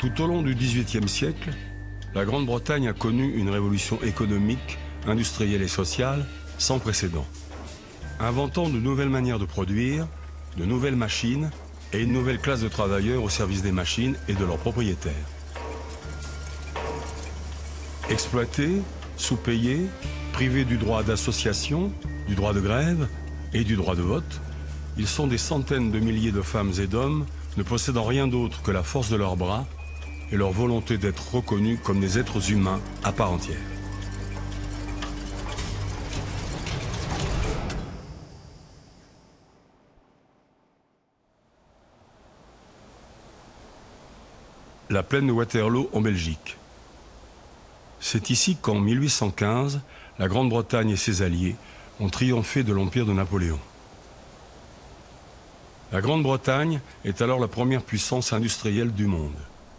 Tout au long du XVIIIe siècle, la Grande-Bretagne a connu une révolution économique, industrielle et sociale sans précédent, inventant de nouvelles manières de produire, de nouvelles machines et une nouvelle classe de travailleurs au service des machines et de leurs propriétaires. Exploités, sous-payés, privés du droit d'association, du droit de grève et du droit de vote, ils sont des centaines de milliers de femmes et d'hommes ne possédant rien d'autre que la force de leurs bras et leur volonté d'être reconnus comme des êtres humains à part entière. La plaine de Waterloo en Belgique. C'est ici qu'en 1815, la Grande-Bretagne et ses alliés ont triomphé de l'empire de Napoléon. La Grande-Bretagne est alors la première puissance industrielle du monde,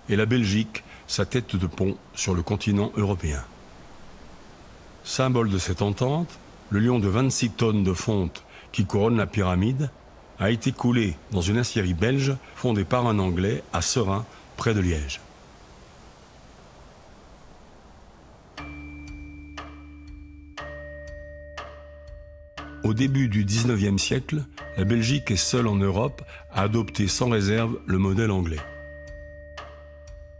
et la Belgique, sa tête de pont sur le continent européen. Symbole de cette entente, le lion de 26 tonnes de fonte qui couronne la pyramide a été coulé dans une aciérie belge fondée par un Anglais à Seraing, près de Liège. Au début du XIXe siècle, la Belgique est seule en Europe à adopter sans réserve le modèle anglais.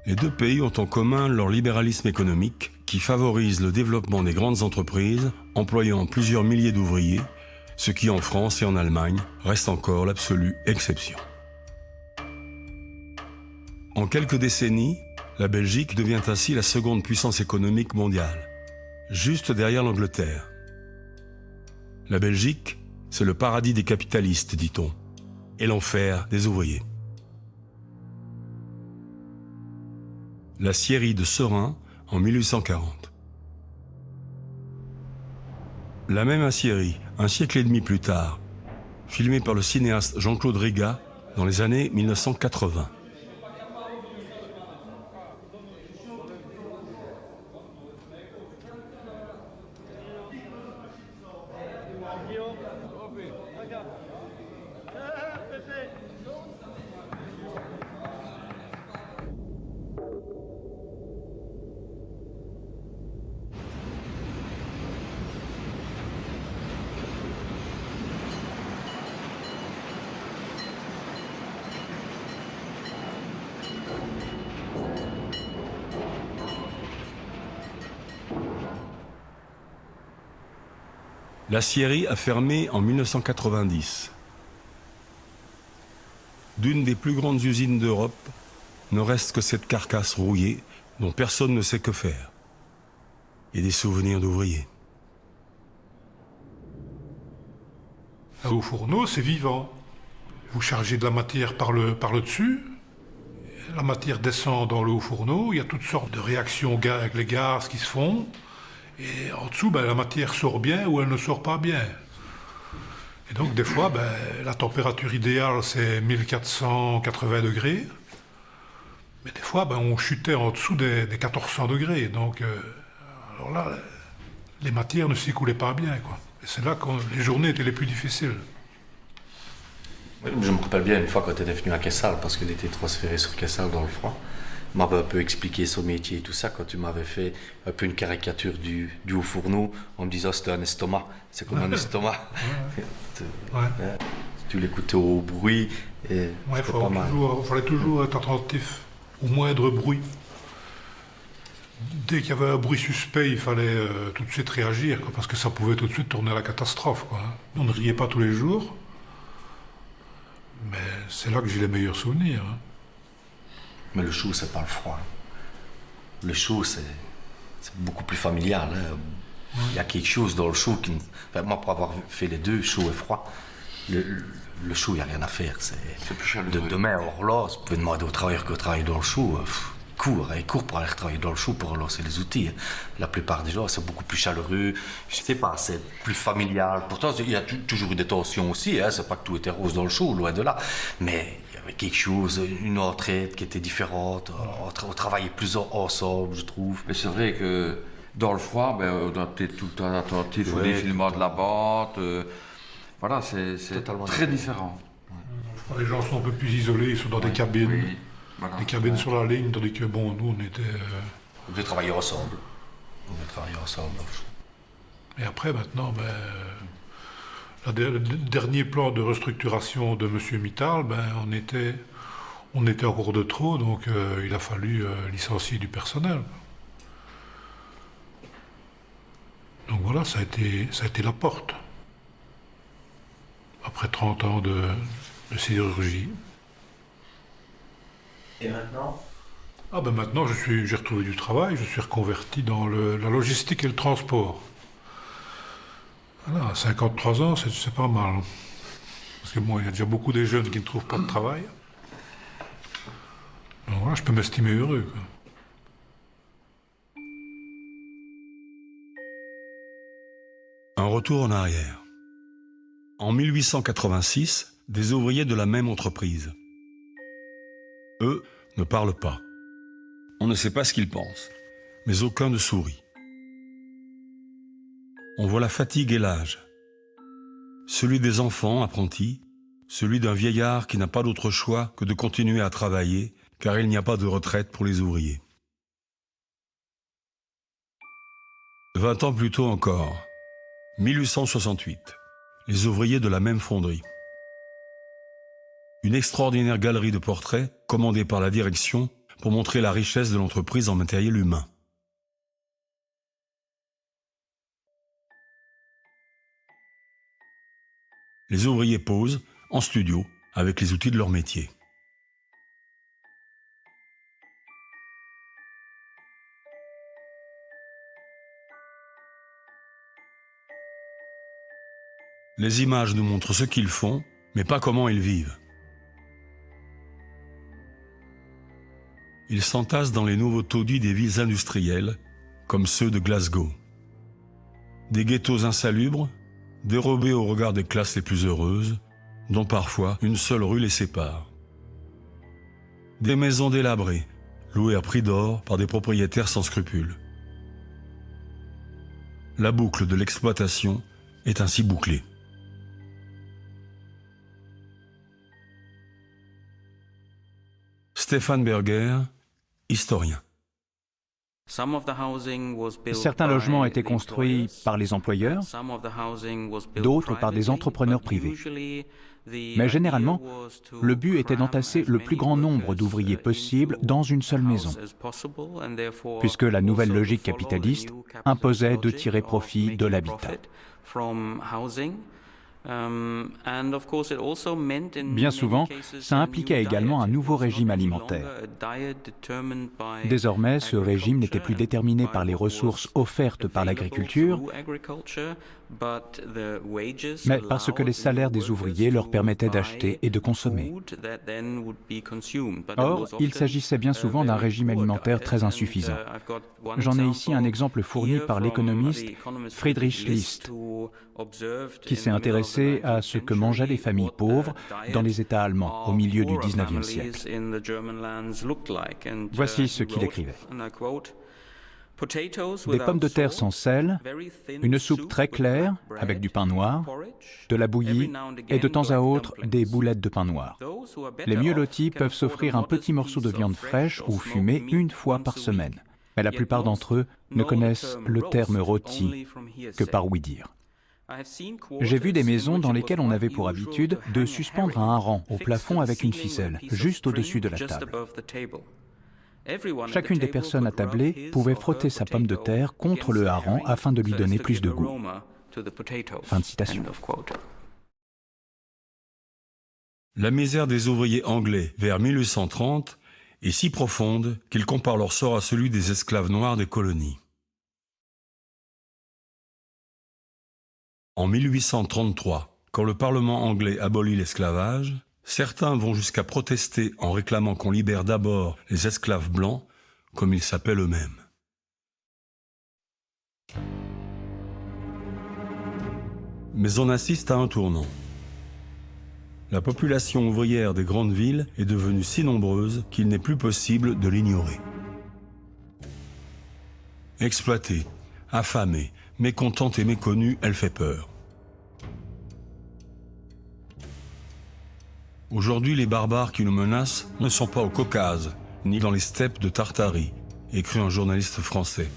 Les deux pays ont en commun leur libéralisme économique qui favorise le développement des grandes entreprises employant plusieurs milliers d'ouvriers, ce qui en France et en Allemagne reste encore l'absolue exception. En quelques décennies, la Belgique devient ainsi la seconde puissance économique mondiale, juste derrière l'Angleterre. La Belgique, c'est le paradis des capitalistes, dit-on, et l'enfer des ouvriers. La scierie de Seraing en 1840. La même aciérie, un siècle et demi plus tard, filmée par le cinéaste Jean-Claude Riga dans les années 1980. La scierie a fermé en 1990. D'une des plus grandes usines d'Europe, ne reste que cette carcasse rouillée dont personne ne sait que faire. Et des souvenirs d'ouvriers. Au fourneau, c'est vivant. Vous chargez de la matière par le dessus, la matière descend dans le haut fourneau, il y a toutes sortes de réactions avec les gaz qui se font. Et en dessous, la matière sort bien ou elle ne sort pas bien. Et donc, des fois, la température idéale, c'est 1480 degrés. Mais des fois, on chutait en dessous des 1400 degrés. Donc, alors là, les matières ne s'écoulaient pas bien, quoi. Et c'est là que les journées étaient les plus difficiles. Oui, je me rappelle bien une fois quand tu étais venu à Kessal, parce qu'il était transféré sur Kessal dans le froid. Tu m'avais un peu expliqué son métier et tout ça, quand tu m'avais fait un peu une caricature du haut fourneau, en me disant c'était un estomac, c'est comme un estomac. Tu l'écoutais au bruit, et c'était pas mal. Il fallait toujours être attentif au moindre bruit. Dès qu'il y avait un bruit suspect, il fallait tout de suite réagir, quoi, parce que ça pouvait tout de suite tourner à la catastrophe, quoi. On ne riait pas tous les jours, mais c'est là que j'ai les meilleurs souvenirs. Hein. Mais le chaud, c'est pas le froid. Le chaud, c'est beaucoup plus familial. Hein. Il y a quelque chose dans le chaud qui... Enfin, moi, pour avoir fait les deux, chaud et froid, le chaud, il n'y a rien à faire. C'est plus chaleureux. Demain, hors là, vous pouvez demander aux travailleurs qui travaillent dans le chaud, ils courent pour aller travailler dans le chaud pour relancer les outils. Hein. La plupart des gens, c'est beaucoup plus chaleureux. Je sais pas, c'est plus familial. Pourtant, il y a toujours eu des tensions aussi. Hein. C'est pas que tout était rose dans le chaud, loin de là. Mais il y avait quelque chose, une entraide qui était différente. On travaillait plus ensemble, je trouve. Mais c'est vrai que dans le froid, on doit être tout le temps attentif au défilement de la bande. Voilà, c'est très différent. Les gens sont un peu plus isolés, ils sont dans des cabines. Oui. Voilà. les cabines sur la ligne, tandis que bon, nous on était... On devait travailler ensemble. Et après maintenant, le dernier plan de restructuration de M. Mittal, on était encore de trop, donc il a fallu licencier du personnel. Donc voilà, ça a été la porte. Après 30 ans de sidérurgie. Et maintenant? Maintenant, j'ai retrouvé du travail, je suis reconverti dans la logistique et le transport. Voilà, à 53 ans, c'est pas mal. Parce que bon, il y a déjà beaucoup de jeunes qui ne trouvent pas de travail. Donc voilà, je peux m'estimer heureux, quoi. Un retour en arrière. En 1886, des ouvriers de la même entreprise. Eux ne parlent pas. On ne sait pas ce qu'ils pensent, mais aucun ne sourit. On voit la fatigue et l'âge. Celui des enfants apprentis, celui d'un vieillard qui n'a pas d'autre choix que de continuer à travailler, car il n'y a pas de retraite pour les ouvriers. 20 ans plus tôt encore, 1868, les ouvriers de la même fonderie. Une extraordinaire galerie de portraits commandée par la direction pour montrer la richesse de l'entreprise en matériel humain. Les ouvriers posent en studio avec les outils de leur métier. Les images nous montrent ce qu'ils font, mais pas comment ils vivent. Ils s'entassent dans les nouveaux taudis des villes industrielles, comme ceux de Glasgow. Des ghettos insalubres, dérobés au regard des classes les plus heureuses, dont parfois une seule rue les sépare. Des maisons délabrées, louées à prix d'or par des propriétaires sans scrupules. La boucle de l'exploitation est ainsi bouclée. Stéphane Berger, historien. Certains logements étaient construits par les employeurs, d'autres par des entrepreneurs privés. Mais généralement, le but était d'entasser le plus grand nombre d'ouvriers possible dans une seule maison, puisque la nouvelle logique capitaliste imposait de tirer profit de l'habitat. Bien souvent, ça impliquait également un nouveau régime alimentaire. Désormais, ce régime n'était plus déterminé par les ressources offertes par l'agriculture, mais parce que les salaires des ouvriers leur permettaient d'acheter et de consommer. Or, il s'agissait bien souvent d'un régime alimentaire très insuffisant. J'en ai ici un exemple fourni par l'économiste Friedrich List, qui s'est intéressé à ce que mangeaient les familles pauvres dans les États allemands au milieu du XIXe siècle. Voici ce qu'il écrivait. Des pommes de terre sans sel, une soupe très claire avec du pain noir, de la bouillie et de temps à autre des boulettes de pain noir. Les mieux lotis peuvent s'offrir un petit morceau de viande fraîche ou fumée une fois par semaine. Mais la plupart d'entre eux ne connaissent le terme rôti que par ouï-dire. J'ai vu des maisons dans lesquelles on avait pour habitude de suspendre un hareng au plafond avec une ficelle, juste au-dessus de la table. Chacune des personnes attablées pouvait frotter sa pomme de terre contre le hareng afin de lui donner plus de goût. Fin de citation. La misère des ouvriers anglais vers 1830 est si profonde qu'ils comparent leur sort à celui des esclaves noirs des colonies. En 1833, quand le Parlement anglais abolit l'esclavage, certains vont jusqu'à protester en réclamant qu'on libère d'abord les esclaves blancs, comme ils s'appellent eux-mêmes. Mais on assiste à un tournant. La population ouvrière des grandes villes est devenue si nombreuse qu'il n'est plus possible de l'ignorer. Exploitée, affamée, mécontente et méconnue, elle fait peur. Aujourd'hui, les barbares qui nous menacent ne sont pas au Caucase, ni dans les steppes de Tartarie, écrit un journaliste français.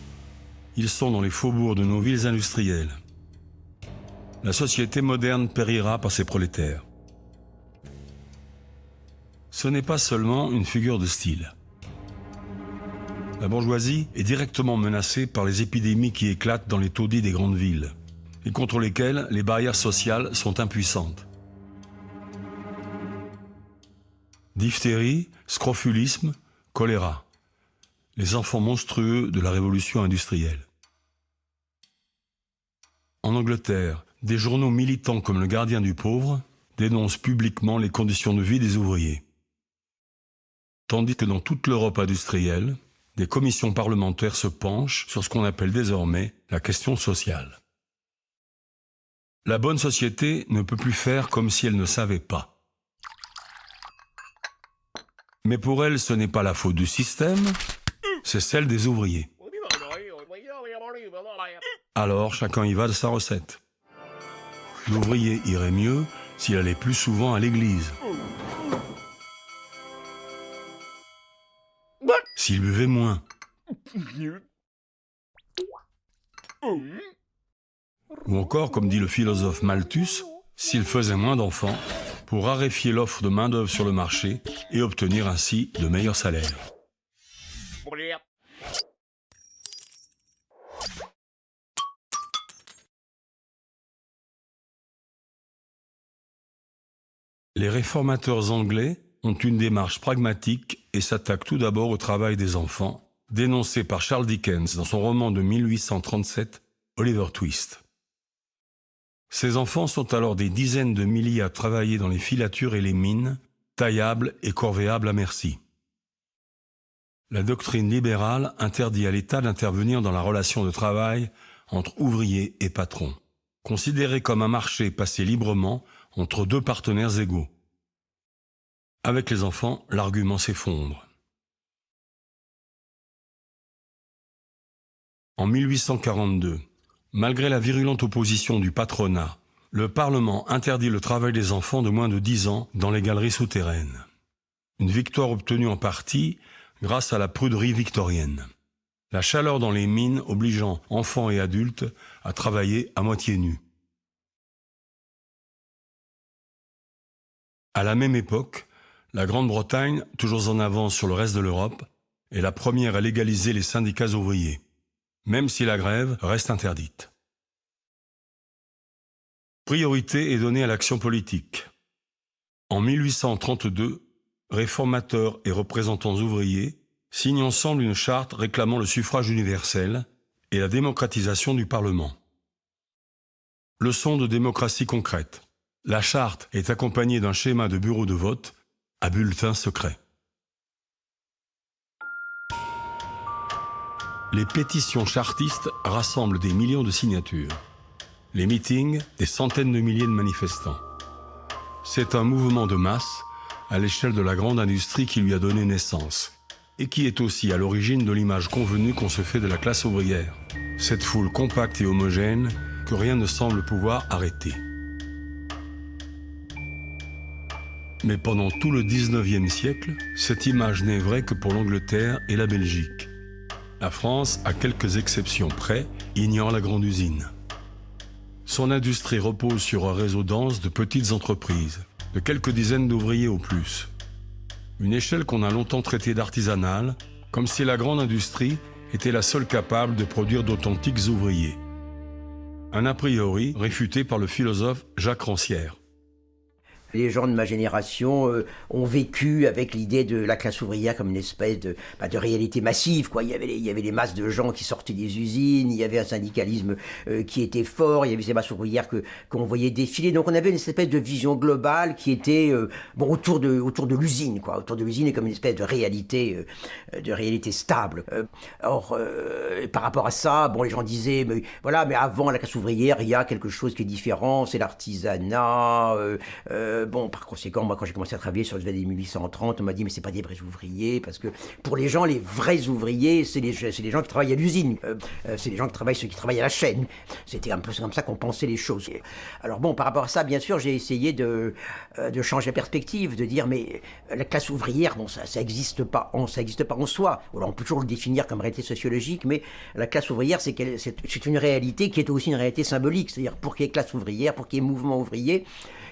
Ils sont dans les faubourgs de nos villes industrielles. La société moderne périra par ses prolétaires. Ce n'est pas seulement une figure de style. La bourgeoisie est directement menacée par les épidémies qui éclatent dans les taudis des grandes villes et contre lesquelles les barrières sociales sont impuissantes. Diphtérie, scrofulisme, choléra. Les enfants monstrueux de la révolution industrielle. En Angleterre, des journaux militants comme Le Gardien du Pauvre dénoncent publiquement les conditions de vie des ouvriers. Tandis que dans toute l'Europe industrielle, des commissions parlementaires se penchent sur ce qu'on appelle désormais la question sociale. La bonne société ne peut plus faire comme si elle ne savait pas. Mais pour elle, ce n'est pas la faute du système, c'est celle des ouvriers. Alors chacun y va de sa recette. L'ouvrier irait mieux s'il allait plus souvent à l'église. S'il buvait moins. Ou encore, comme dit le philosophe Malthus, s'il faisait moins d'enfants, pour raréfier l'offre de main-d'œuvre sur le marché et obtenir ainsi de meilleurs salaires. Les réformateurs anglais ont une démarche pragmatique et s'attaquent tout d'abord au travail des enfants, dénoncé par Charles Dickens dans son roman de 1837, Oliver Twist. Ces enfants sont alors des dizaines de milliers à travailler dans les filatures et les mines, taillables et corvéables à merci. La doctrine libérale interdit à l'État d'intervenir dans la relation de travail entre ouvriers et patrons, considérée comme un marché passé librement entre deux partenaires égaux. Avec les enfants, l'argument s'effondre. En 1842, malgré la virulente opposition du patronat, le Parlement interdit le travail des enfants de moins de 10 ans dans les galeries souterraines. Une victoire obtenue en partie grâce à la pruderie victorienne. La chaleur dans les mines obligeant enfants et adultes à travailler à moitié nus. À la même époque, la Grande-Bretagne, toujours en avance sur le reste de l'Europe, est la première à légaliser les syndicats ouvriers, même si la grève reste interdite. Priorité est donnée à l'action politique. En 1832, réformateurs et représentants ouvriers signent ensemble une charte réclamant le suffrage universel et la démocratisation du Parlement. Leçon de démocratie concrète. La charte est accompagnée d'un schéma de bureau de vote à bulletin secret. Les pétitions chartistes rassemblent des millions de signatures. Les meetings, des centaines de milliers de manifestants. C'est un mouvement de masse à l'échelle de la grande industrie qui lui a donné naissance et qui est aussi à l'origine de l'image convenue qu'on se fait de la classe ouvrière. Cette foule compacte et homogène que rien ne semble pouvoir arrêter. Mais pendant tout le 19e siècle, cette image n'est vraie que pour l'Angleterre et la Belgique. La France, à quelques exceptions près, ignore la grande usine. Son industrie repose sur un réseau dense de petites entreprises, de quelques dizaines d'ouvriers au plus. Une échelle qu'on a longtemps traitée d'artisanale, comme si la grande industrie était la seule capable de produire d'authentiques ouvriers. Un a priori réfuté par le philosophe Jacques Rancière. Les gens de ma génération ont vécu avec l'idée de la classe ouvrière comme une espèce de réalité massive, quoi. Il y avait les masses de gens qui sortaient des usines, il y avait un syndicalisme qui était fort, il y avait ces masses ouvrières qu'on voyait défiler. Donc on avait une espèce de vision globale qui était autour de l'usine, quoi. Autour de l'usine et comme une espèce de réalité stable. Or, par rapport à ça, les gens disaient, mais avant la classe ouvrière, il y a quelque chose qui est différent, c'est l'artisanat. Bon, par conséquent, moi, quand j'ai commencé à travailler sur les années 1830, on m'a dit, mais c'est pas des vrais ouvriers, parce que pour les gens, les vrais ouvriers, c'est les gens qui travaillent à l'usine, c'est les gens ceux qui travaillent à la chaîne. C'était un peu comme ça qu'on pensait les choses. Alors bon, par rapport à ça, bien sûr, j'ai essayé de changer la perspective, de dire, mais la classe ouvrière, bon, ça existe pas en soi. Alors, on peut toujours le définir comme réalité sociologique, mais la classe ouvrière, c'est une réalité qui est aussi une réalité symbolique. C'est-à-dire, pour qu'il y ait classe ouvrière, pour qu'il y ait mouvement ouvrier,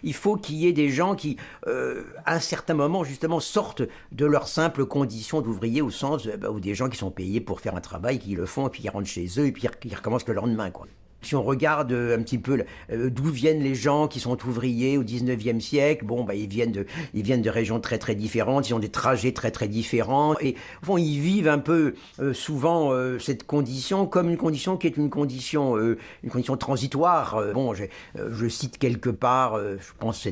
il faut qu'il y ait des gens qui, à un certain moment, justement, sortent de leur simple condition d'ouvrier, au sens où des gens qui sont payés pour faire un travail, qui le font, et puis qui rentrent chez eux, et puis qui recommencent le lendemain, quoi. Si on regarde un petit peu d'où viennent les gens qui sont ouvriers au 19e siècle, bon, ils viennent de régions très très différentes, ils ont des trajets très très différents, et bon, ils vivent un peu souvent cette condition comme une condition qui est une condition transitoire. Bon, je cite quelque part, je pense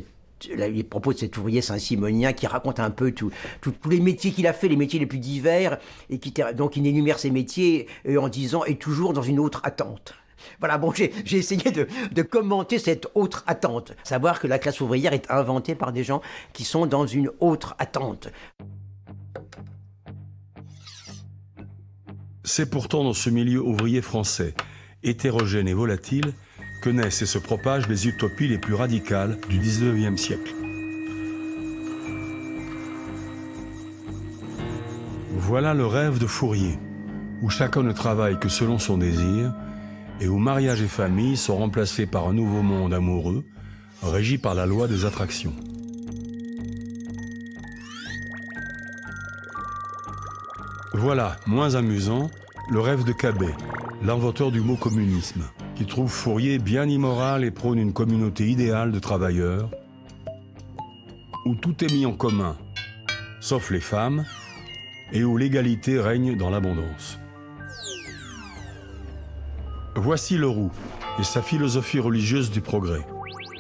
les propos de cet ouvrier saint-simonien qui raconte un peu tous les métiers qu'il a fait, les métiers les plus divers, et donc il énumère ses métiers en disant « et toujours dans une autre attente ». Voilà, bon, j'ai essayé de commenter cette autre attente, savoir que la classe ouvrière est inventée par des gens qui sont dans une autre attente. C'est pourtant dans ce milieu ouvrier français, hétérogène et volatile, que naissent et se propagent les utopies les plus radicales du XIXe siècle. Voilà le rêve de Fourier, où chacun ne travaille que selon son désir, et où mariage et famille sont remplacés par un nouveau monde amoureux, régi par la loi des attractions. Voilà, moins amusant, le rêve de Cabet, l'inventeur du mot communisme, qui trouve Fourier bien immoral et prône une communauté idéale de travailleurs, où tout est mis en commun, sauf les femmes, et où l'égalité règne dans l'abondance. Voici Leroux et sa philosophie religieuse du progrès,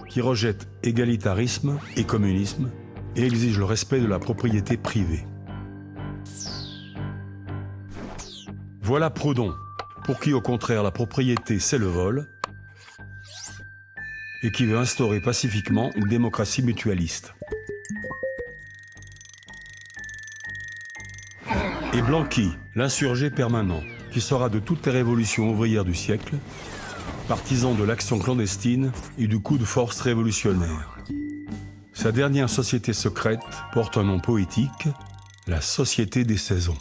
qui rejette égalitarisme et communisme et exige le respect de la propriété privée. Voilà Proudhon, pour qui au contraire la propriété c'est le vol, et qui veut instaurer pacifiquement une démocratie mutualiste. Et Blanqui, l'insurgé permanent, qui sera de toutes les révolutions ouvrières du siècle, partisan de l'action clandestine et du coup de force révolutionnaire. Sa dernière société secrète porte un nom poétique, la Société des Saisons.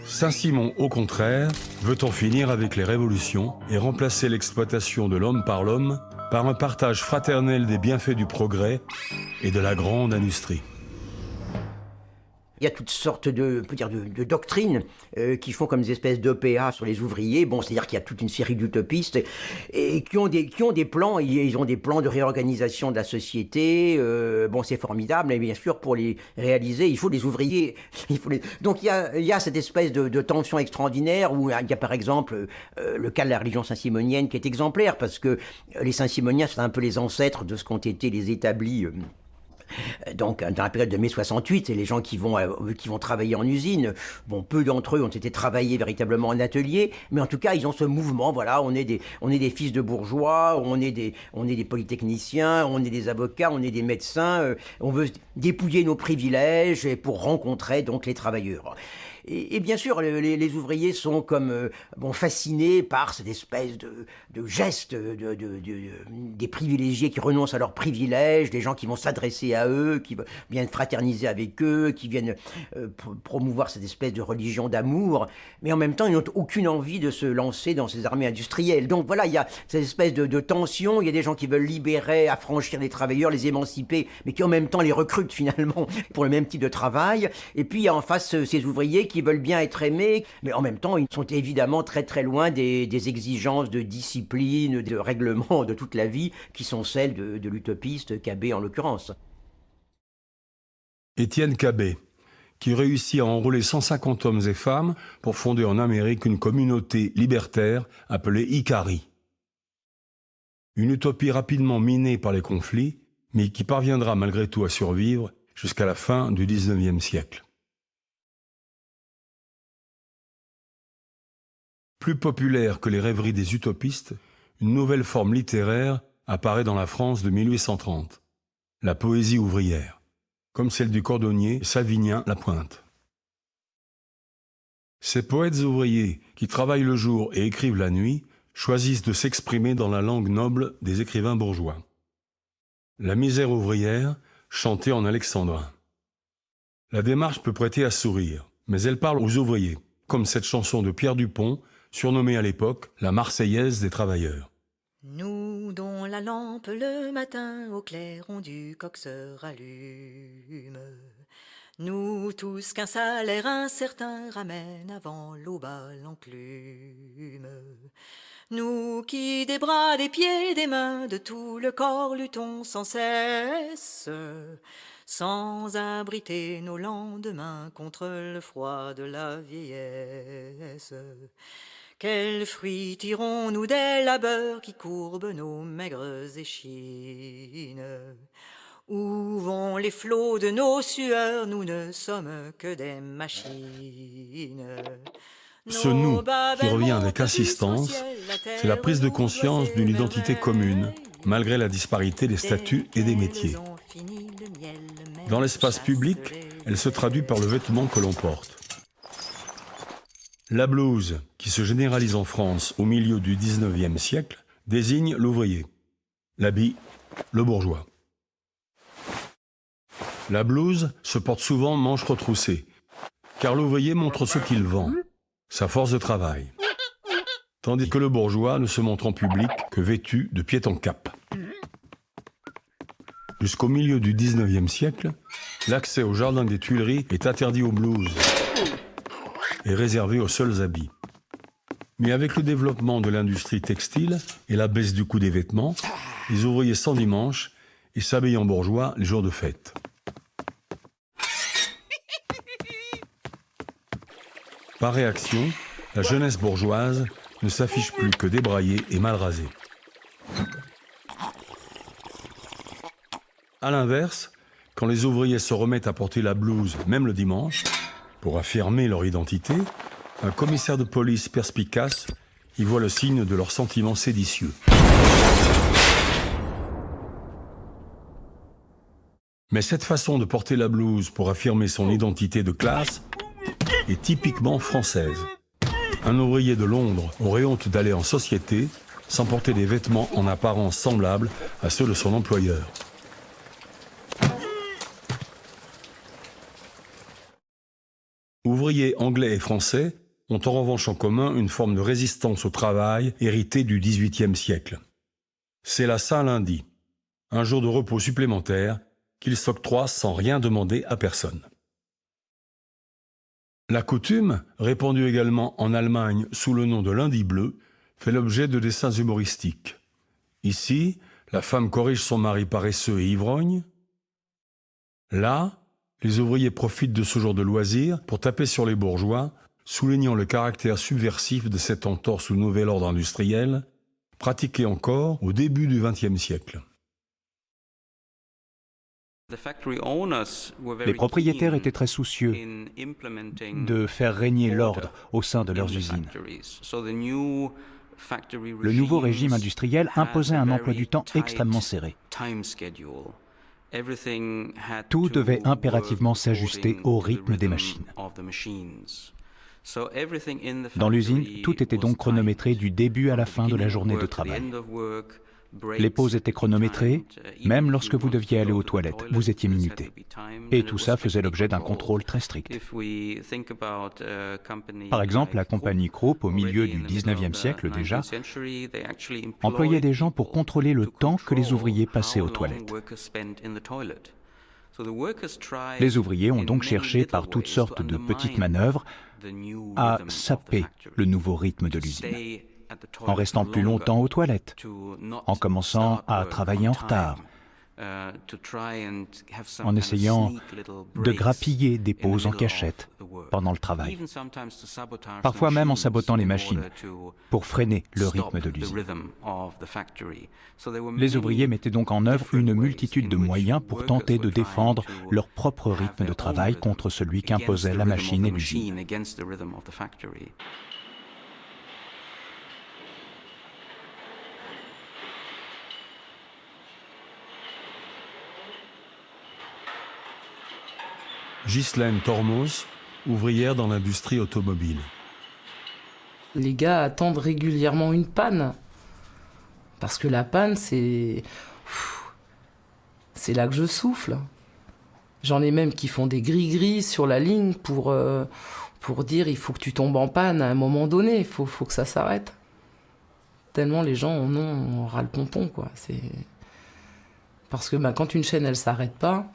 Saint-Simon, au contraire, veut en finir avec les révolutions et remplacer l'exploitation de l'homme par l'homme par un partage fraternel des bienfaits du progrès et de la grande industrie. Il y a toutes sortes de doctrines qui font comme des espèces d'OPA sur les ouvriers. Bon, c'est-à-dire qu'il y a toute une série d'utopistes et qui ont des plans. Ils ont des plans de réorganisation de la société. Bon, c'est formidable, mais bien sûr, pour les réaliser, il faut des ouvriers. Donc, il y a cette espèce de tension extraordinaire où il y a, par exemple, le cas de la religion saint-simonienne qui est exemplaire parce que les saint-simoniens, c'est un peu les ancêtres de ce qu'ont été les établis. Donc, dans la période de mai 68, c'est les gens qui vont travailler en usine. Bon, peu d'entre eux ont été travaillés véritablement en atelier, mais en tout cas, ils ont ce mouvement. Voilà, on est des fils de bourgeois, on est des polytechniciens, on est des avocats, on est des médecins. On veut dépouiller nos privilèges pour rencontrer donc les travailleurs. Et bien sûr, les ouvriers sont comme fascinés par cette espèce de geste des privilégiés qui renoncent à leurs privilèges, des gens qui vont s'adresser à eux, qui viennent fraterniser avec eux, qui viennent promouvoir cette espèce de religion d'amour, mais en même temps, ils n'ont aucune envie de se lancer dans ces armées industrielles. Donc voilà, il y a cette espèce de tension, il y a des gens qui veulent libérer, affranchir les travailleurs, les émanciper, mais qui en même temps les recrutent finalement pour le même type de travail. Et puis il y a en face ces ouvriers qui veulent bien être aimés, mais en même temps, ils sont évidemment très très loin des exigences de discipline, de règlement de toute la vie, qui sont celles de l'utopiste Cabet en l'occurrence. Étienne Cabet, qui réussit à enrôler 150 hommes et femmes pour fonder en Amérique une communauté libertaire appelée Ikari. Une utopie rapidement minée par les conflits, mais qui parviendra malgré tout à survivre jusqu'à la fin du XIXe siècle. Plus populaire que les rêveries des utopistes, une nouvelle forme littéraire apparaît dans la France de 1830. La poésie ouvrière, comme celle du cordonnier Savinien Lapointe. Ces poètes ouvriers qui travaillent le jour et écrivent la nuit choisissent de s'exprimer dans la langue noble des écrivains bourgeois. La misère ouvrière, chantée en alexandrin. La démarche peut prêter à sourire, mais elle parle aux ouvriers, comme cette chanson de Pierre Dupont, surnommée à l'époque la Marseillaise des travailleurs. Nous dont la lampe le matin au clairon du coq se rallume, nous tous qu'un salaire incertain ramène avant l'aube à l'enclume, nous qui des bras, des pieds, des mains, de tout le corps luttons sans cesse, sans abriter nos lendemains contre le froid de la vieillesse. Quels fruits tirons-nous des labeurs qui courbent nos maigres échines? Où vont les flots de nos sueurs? Nous ne sommes que des machines. Ce nous qui revient avec insistance, c'est la prise de conscience d'une identité commune, malgré la disparité des statuts et des métiers. Dans l'espace public, elle se traduit par le vêtement que l'on porte. La blouse, qui se généralise en France au milieu du XIXe siècle, désigne l'ouvrier. L'habit, le bourgeois. La blouse se porte souvent manches retroussées, car l'ouvrier montre ce qu'il vend, sa force de travail. Tandis que le bourgeois ne se montre en public que vêtu de pied en cap. Jusqu'au milieu du XIXe siècle, l'accès au jardin des Tuileries est interdit aux blouses et réservé aux seuls habits. Mais avec le développement de l'industrie textile et la baisse du coût des vêtements, les ouvriers s'endimanchent et s'habillent en bourgeois les jours de fête. Par réaction, la jeunesse bourgeoise ne s'affiche plus que débraillée et mal rasée. A l'inverse, quand les ouvriers se remettent à porter la blouse, même le dimanche, pour affirmer leur identité, un commissaire de police perspicace y voit le signe de leurs sentiments séditieux. Mais cette façon de porter la blouse pour affirmer son identité de classe est typiquement française. Un ouvrier de Londres aurait honte d'aller en société sans porter des vêtements en apparence semblables à ceux de son employeur. Ouvriers anglais et français ont en revanche en commun une forme de résistance au travail héritée du XVIIIe siècle. C'est la Saint-Lundi, un jour de repos supplémentaire qu'ils s'octroient sans rien demander à personne. La coutume, répandue également en Allemagne sous le nom de lundi bleu, fait l'objet de dessins humoristiques. Ici, la femme corrige son mari paresseux et ivrogne. Là, les ouvriers profitent de ce jour de loisir pour taper sur les bourgeois, soulignant le caractère subversif de cette entorse au nouvel ordre industriel, pratiqué encore au début du XXe siècle. Les propriétaires étaient très soucieux de faire régner l'ordre au sein de leurs usines. Le nouveau régime industriel imposait un emploi du temps extrêmement serré. Tout devait impérativement s'ajuster au rythme des machines. Dans l'usine, tout était donc chronométré du début à la fin de la journée de travail. Les pauses étaient chronométrées, même lorsque vous deviez aller aux toilettes, vous étiez minuté. Et tout ça faisait l'objet d'un contrôle très strict. Par exemple, la compagnie Krupp, au milieu du XIXe siècle déjà, employait des gens pour contrôler le temps que les ouvriers passaient aux toilettes. Les ouvriers ont donc cherché par toutes sortes de petites manœuvres à saper le nouveau rythme de l'usine, en restant plus longtemps aux toilettes, en commençant à travailler en retard, en essayant de grappiller des pauses en cachette pendant le travail, parfois même en sabotant les machines pour freiner le rythme de l'usine. Les ouvriers mettaient donc en œuvre une multitude de moyens pour tenter de défendre leur propre rythme de travail contre celui qu'imposait la machine et l'usine. Ghislaine Tormos, ouvrière dans l'industrie automobile. Les gars attendent régulièrement une panne. Parce que la panne, c'est là que je souffle. J'en ai même qui font des gris-gris sur la ligne pour dire il faut que tu tombes en panne à un moment donné, il faut que ça s'arrête. Tellement les gens on ras le pompon, quoi. Parce que quand une chaîne elle s'arrête pas,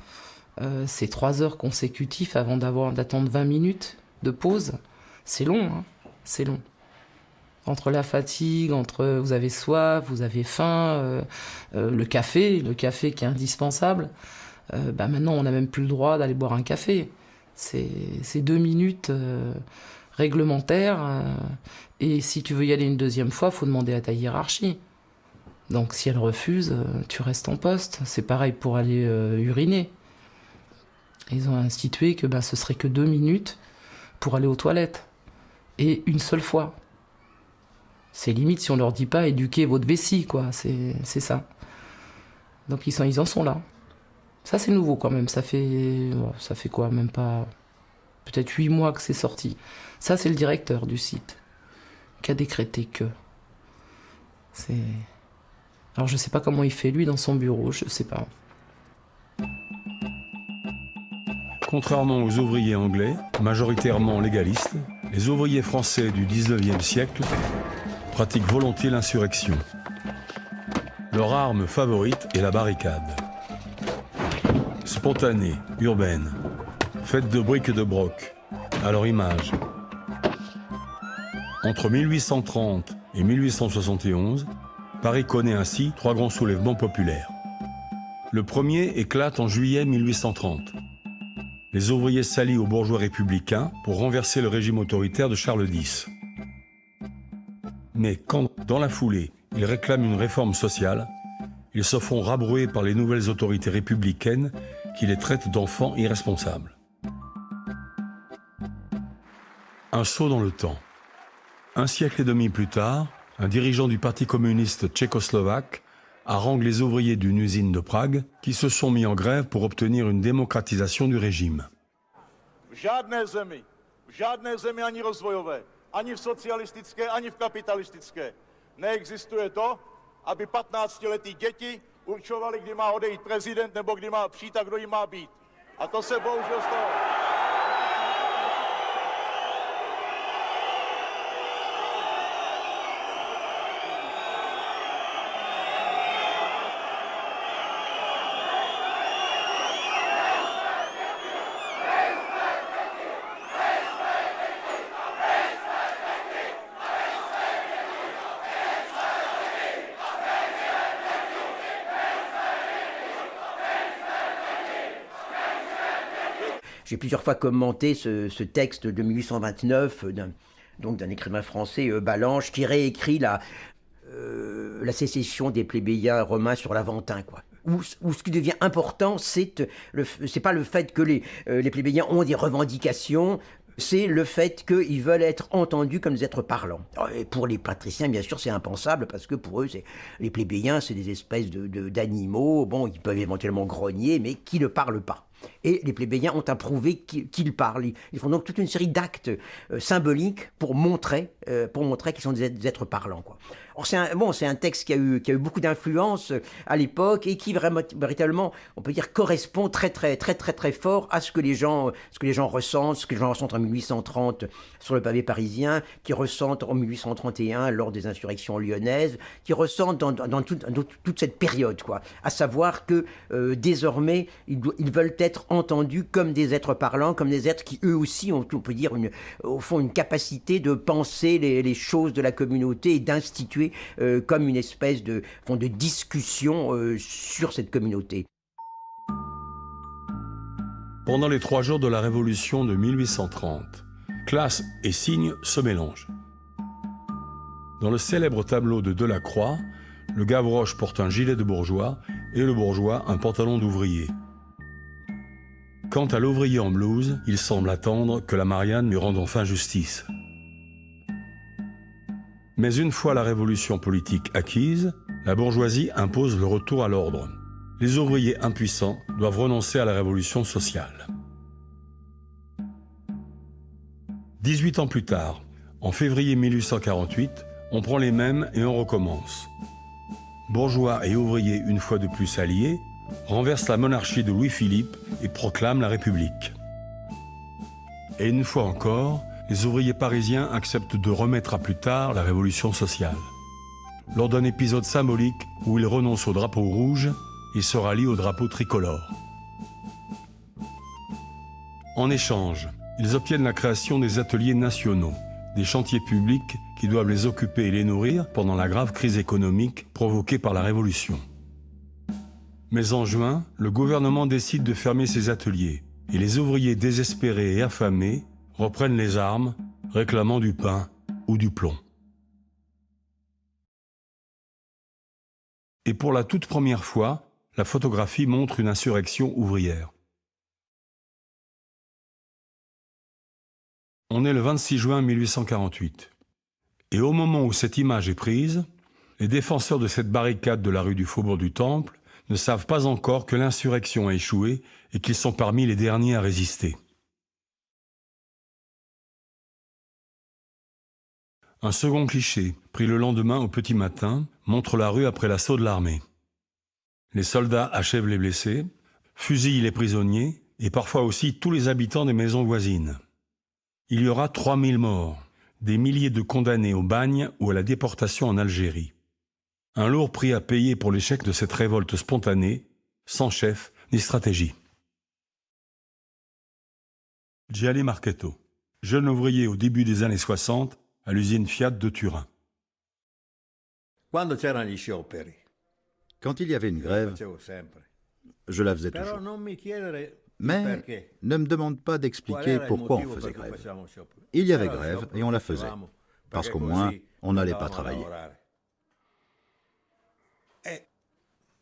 c'est 3 heures consécutives avant d'attendre 20 minutes de pause. C'est long, hein. C'est long. Entre la fatigue, vous avez soif, vous avez faim, le café qui est indispensable. Maintenant, on n'a même plus le droit d'aller boire un café. C'est 2 minutes réglementaires. Et si tu veux y aller une deuxième fois, il faut demander à ta hiérarchie. Donc si elle refuse, tu restes en poste. C'est pareil pour aller uriner. Ils ont institué que ce serait que 2 minutes pour aller aux toilettes. Et une seule fois. C'est limite si on leur dit pas éduquez votre vessie, quoi. C'est ça. Donc ils en sont là. Ça c'est nouveau quand même. Ça fait quoi, même pas peut-être 8 mois que c'est sorti. Ça c'est le directeur du site qui a décrété que. Alors je sais pas comment il fait lui dans son bureau, je sais pas. Contrairement aux ouvriers anglais, majoritairement légalistes, les ouvriers français du 19e siècle pratiquent volontiers l'insurrection. Leur arme favorite est la barricade. Spontanée, urbaine, faite de briques et de broc, à leur image. Entre 1830 et 1871, Paris connaît ainsi 3 grands soulèvements populaires. Le premier éclate en juillet 1830. Les ouvriers s'allient aux bourgeois républicains pour renverser le régime autoritaire de Charles X. Mais quand, dans la foulée, ils réclament une réforme sociale, ils se font rabrouer par les nouvelles autorités républicaines qui les traitent d'enfants irresponsables. Un saut dans le temps. 1 siècle et demi plus tard, un dirigeant du Parti communiste tchécoslovaque harangue les ouvriers d'une usine de Prague qui se sont mis en grève pour obtenir une démocratisation du régime. V žádné zemi ani rozvojové, ani v socialistické, ani v kapitalistické neexistuje to, aby 15letí děti určovali, kdy má odejít prezident nebo kdy má přijít a kdo jim má být. A to se bohužel stalo. J'ai plusieurs fois commenté ce texte de 1829 d'un écrivain français, Ballanche, qui réécrit la sécession des plébéiens romains sur l'Aventin, quoi. Où ce qui devient important, c'est pas le fait que les plébéiens ont des revendications, c'est le fait qu'ils veulent être entendus comme des êtres parlants. Et pour les patriciens, bien sûr, c'est impensable, parce que pour eux, les plébéiens, c'est des espèces d'animaux, ils peuvent éventuellement grogner, mais qui ne parlent pas. Et les plébéiens ont approuvé qu'ils parlent. Ils font donc toute une série d'actes symboliques pour montrer qu'ils sont des êtres parlants, quoi. Or, c'est un texte qui a eu beaucoup d'influence à l'époque et qui véritablement, on peut dire, correspond très fort à ce que les gens ressentent, en 1830 sur le pavé parisien, qui ressentent en 1831 lors des insurrections lyonnaises, qui ressentent dans toute cette période, quoi. À savoir que désormais, ils veulent être entendus comme des êtres parlants, comme des êtres qui eux aussi ont, on peut dire, au fond, une capacité de penser les choses de la communauté et d'instituer comme une espèce de discussion sur cette communauté. Pendant les 3 jours de la Révolution de 1830, classe et signe se mélangent. Dans le célèbre tableau de Delacroix, le Gavroche porte un gilet de bourgeois et le bourgeois un pantalon d'ouvrier. Quant à l'ouvrier en blouse, il semble attendre que la Marianne lui rende enfin justice. Mais une fois la révolution politique acquise, la bourgeoisie impose le retour à l'ordre. Les ouvriers impuissants doivent renoncer à la révolution sociale. 18 ans plus tard, en février 1848, on prend les mêmes et on recommence. Bourgeois et ouvriers, une fois de plus alliés, renversent la monarchie de Louis-Philippe et proclament la République. Et une fois encore, les ouvriers parisiens acceptent de remettre à plus tard la révolution sociale. Lors d'un épisode symbolique où ils renoncent au drapeau rouge et se rallient au drapeau tricolore. En échange, ils obtiennent la création des ateliers nationaux, des chantiers publics qui doivent les occuper et les nourrir pendant la grave crise économique provoquée par la Révolution. Mais en juin, le gouvernement décide de fermer ces ateliers et les ouvriers désespérés et affamés reprennent les armes, réclamant du pain ou du plomb. Et pour la toute première fois, la photographie montre une insurrection ouvrière. On est le 26 juin 1848. Et au moment où cette image est prise, les défenseurs de cette barricade de la rue du Faubourg du Temple ne savent pas encore que l'insurrection a échoué et qu'ils sont parmi les derniers à résister. Un second cliché, pris le lendemain au petit matin, montre la rue après l'assaut de l'armée. Les soldats achèvent les blessés, fusillent les prisonniers et parfois aussi tous les habitants des maisons voisines. Il y aura 3000 morts, des milliers de condamnés au bagne ou à la déportation en Algérie. Un lourd prix à payer pour l'échec de cette révolte spontanée, sans chef ni stratégie. Gianni Marchetto, jeune ouvrier au début des années 60 à l'usine Fiat de Turin. Quand il y avait une grève, je la faisais toujours. Mais ne me demande pas d'expliquer pourquoi on faisait grève. Il y avait grève et on la faisait, parce qu'au moins, on n'allait pas travailler.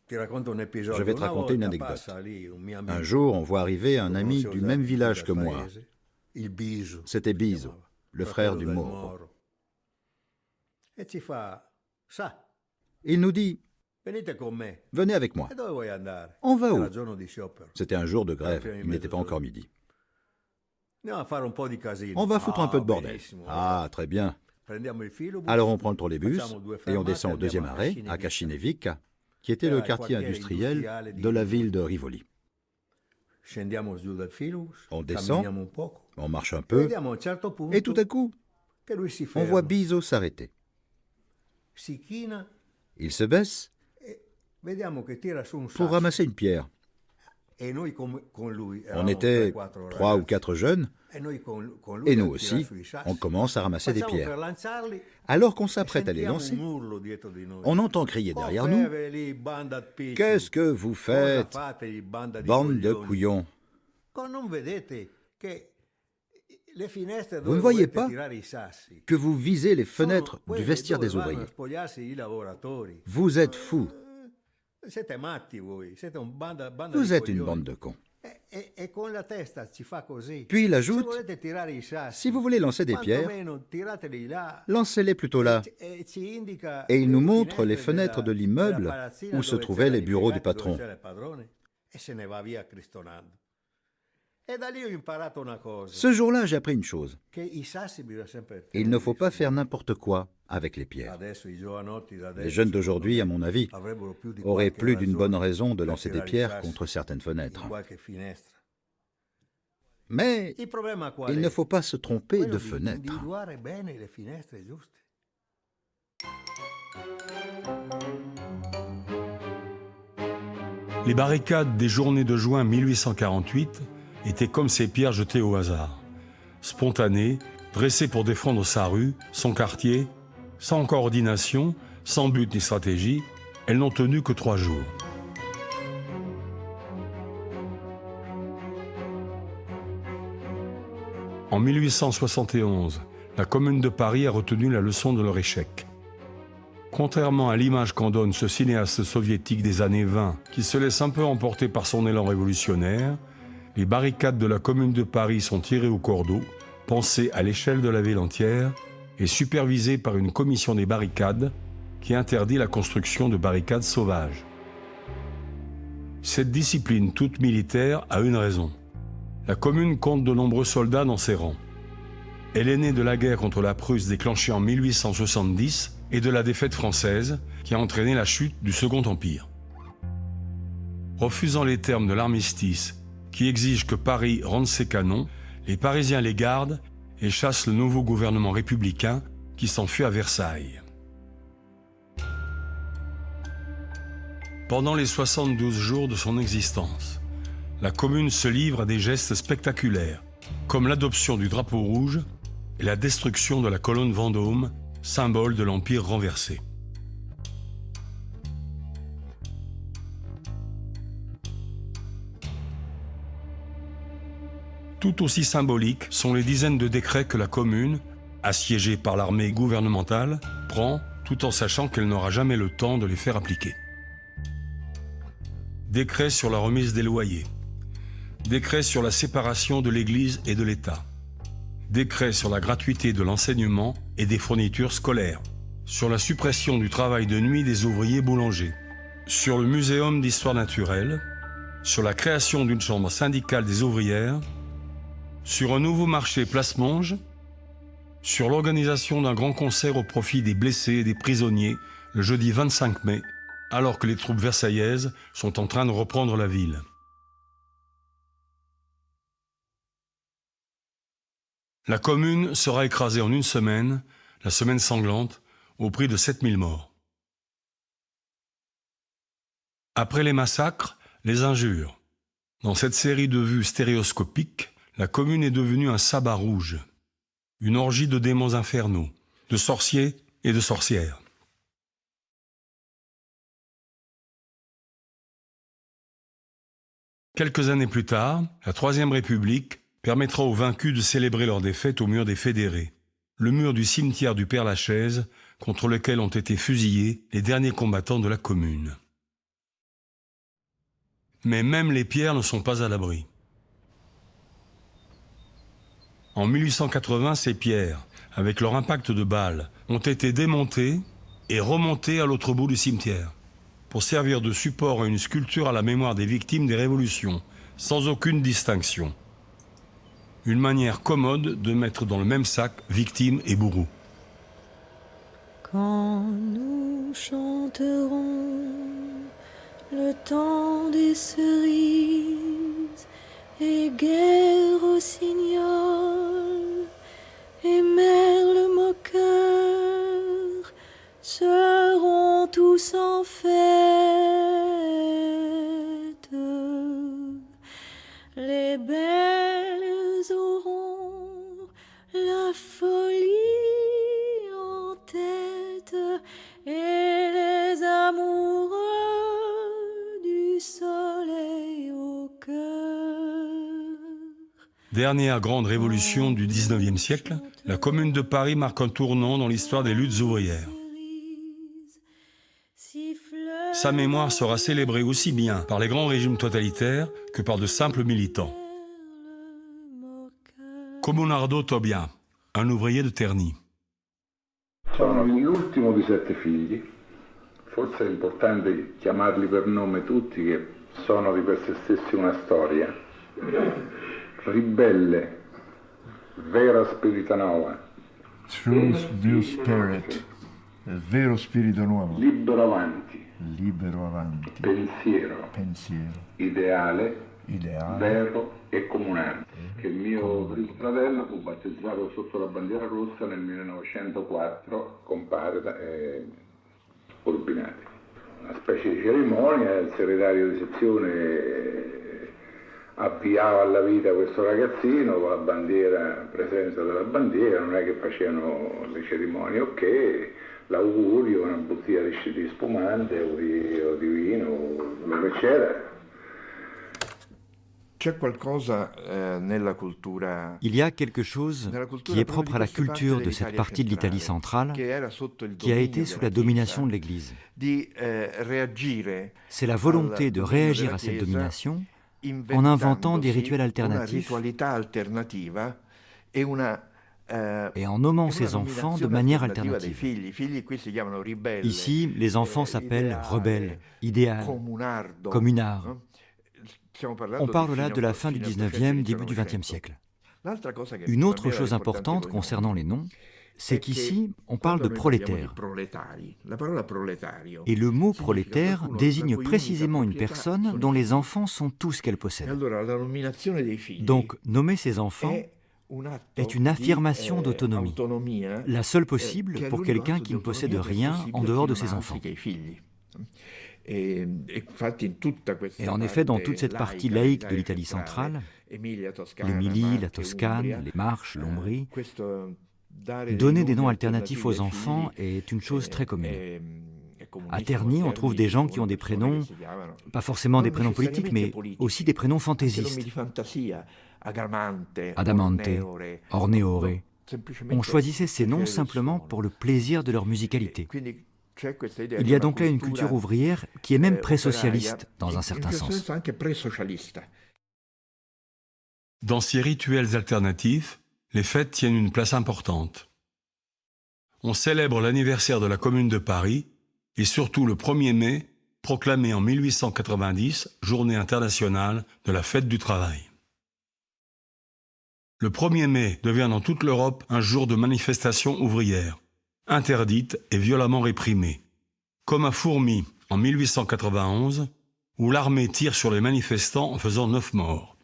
Je vais te raconter une anecdote. Un jour, on voit arriver un ami du même village que moi. C'était Biso, le frère du mort. Il nous dit: venez avec moi. On va où? C'était un jour de grève, il n'était pas encore midi. On va foutre un peu de bordel. Ah, très bien. Alors on prend le trolleybus et on descend au deuxième arrêt, à Kachinevica, qui était le quartier industriel de la ville de Rivoli. On descend, on marche un peu, et tout à coup, on voit Biso s'arrêter. Il se baisse pour ramasser une pierre. On était 3 ou 4 jeunes, et nous aussi, on commence à ramasser des pierres. Alors qu'on s'apprête à les lancer, on entend crier derrière nous: « Qu'est-ce que vous faites, bande de couillons ?» Vous ne voyez pas que vous visez les fenêtres du vestiaire des ouvriers. Vous êtes fous. Vous êtes une bande de cons. Puis il ajoute: si vous voulez lancer des pierres, lancez-les plutôt là. Et il nous montre les fenêtres de l'immeuble où se trouvaient les bureaux du patron. Ce jour-là, j'ai appris une chose. Il ne faut pas faire n'importe quoi avec les pierres. Les jeunes d'aujourd'hui, à mon avis, auraient plus d'une bonne raison de lancer des pierres contre certaines fenêtres. Mais il ne faut pas se tromper de fenêtre. Les barricades des journées de juin 1848 étaient comme ces pierres jetées au hasard, spontanées, dressées pour défendre sa rue, son quartier, sans coordination, sans but ni stratégie. Elles n'ont tenu que 3 jours. En 1871, la Commune de Paris a retenu la leçon de leur échec. Contrairement à l'image qu'en donne ce cinéaste soviétique des années 20, qui se laisse un peu emporter par son élan révolutionnaire, les barricades de la Commune de Paris sont tirées au cordeau, pensées à l'échelle de la ville entière et supervisées par une commission des barricades qui interdit la construction de barricades sauvages. Cette discipline toute militaire a une raison. La Commune compte de nombreux soldats dans ses rangs. Elle est née de la guerre contre la Prusse déclenchée en 1870 et de la défaite française qui a entraîné la chute du Second Empire. Refusant les termes de l'armistice qui exige que Paris rende ses canons, les Parisiens les gardent et chassent le nouveau gouvernement républicain qui s'enfuit à Versailles. Pendant les 72 jours de son existence, la commune se livre à des gestes spectaculaires, comme l'adoption du drapeau rouge et la destruction de la colonne Vendôme, symbole de l'Empire renversé. Tout aussi symboliques sont les dizaines de décrets que la commune, assiégée par l'armée gouvernementale, prend tout en sachant qu'elle n'aura jamais le temps de les faire appliquer. Décret sur la remise des loyers, décret sur la séparation de l'Église et de l'État, décret sur la gratuité de l'enseignement et des fournitures scolaires, sur la suppression du travail de nuit des ouvriers boulangers, sur le Muséum d'histoire naturelle, sur la création d'une chambre syndicale des ouvrières, sur un nouveau marché Place Monge, sur l'organisation d'un grand concert au profit des blessés et des prisonniers le jeudi 25 mai, alors que les troupes versaillaises sont en train de reprendre la ville. La commune sera écrasée en une semaine, la semaine sanglante, au prix de 7000 morts. Après les massacres, les injures. Dans cette série de vues stéréoscopiques, la commune est devenue un sabbat rouge, une orgie de démons infernaux, de sorciers et de sorcières. Quelques années plus tard, la Troisième République permettra aux vaincus de célébrer leur défaite au mur des Fédérés, le mur du cimetière du Père-Lachaise, contre lequel ont été fusillés les derniers combattants de la commune. Mais même les pierres ne sont pas à l'abri. En 1880, ces pierres, avec leur impact de balles, ont été démontées et remontées à l'autre bout du cimetière, pour servir de support à une sculpture à la mémoire des victimes des révolutions, sans aucune distinction. Une manière commode de mettre dans le même sac victimes et bourreaux. Quand nous chanterons le temps des cerises et guerre au signal et merle moqueur seront tous en fête. Les belles auront la folie en tête et les amoureux du soleil au cœur. Dernière grande révolution du XIXe siècle, la Commune de Paris marque un tournant dans l'histoire des luttes ouvrières. Sa mémoire sera célébrée aussi bien par les grands régimes totalitaires que par de simples militants. Comunardo Tobia, un ouvrier de Terni. Sono l'ultimo di 7 figli, forse è importante chiamarli per nome tutti, che sono di per se stessi una storia. Ribelle, vera spirito nuova. True new spirit, il vero spirito nuovo. Libero avanti. Libero avanti. Pensiero. Pensiero. Ideale. Ideale. Vero e comunale. Che il mio primo fratello fu battezzato sotto la bandiera rossa nel 1904, compare Urbinati. Una specie di cerimonia, il segretario di sezione avviava alla vita questo ragazzino con la bandiera, presenza della bandiera, non è che facevano le cerimonie, ok, l'augurio, una bottiglia di spumante o di vino, quello che c'era. Il y a quelque chose qui est propre à la culture de cette partie de l'Italie centrale qui a été sous la domination de l'Église. C'est la volonté de réagir à cette domination en inventant des rituels alternatifs et en nommant ses enfants de manière alternative. Ici, les enfants s'appellent rebelles, idéal, communards. On parle là de la fin du 19e, début du 20e siècle. Une autre chose importante concernant les noms, c'est qu'ici, on parle de prolétaires. Et le mot prolétaire désigne précisément une personne dont les enfants sont tout ce qu'elle possède. Donc, nommer ses enfants est une affirmation d'autonomie, la seule possible pour quelqu'un qui ne possède rien en dehors de ses enfants. Et en effet, dans toute cette partie laïque de l'Italie centrale, l'Émilie, la Toscane, les Marches, l'Ombrie, donner des noms alternatifs aux enfants est une chose très commune. À Terni, on trouve des gens qui ont des prénoms, pas forcément des prénoms politiques, mais aussi des prénoms fantaisistes. Adamante, Orneore. On choisissait ces noms simplement pour le plaisir de leur musicalité. Il y a donc là une culture ouvrière qui est même pré-socialiste, dans un certain sens. Dans ces rituels alternatifs, les fêtes tiennent une place importante. On célèbre l'anniversaire de la Commune de Paris et surtout le 1er mai, proclamé en 1890 Journée internationale de la fête du travail. Le 1er mai devient dans toute l'Europe un jour de manifestation ouvrière, interdite et violemment réprimée, comme à Fourmi en 1891, où l'armée tire sur les manifestants en faisant 9 morts.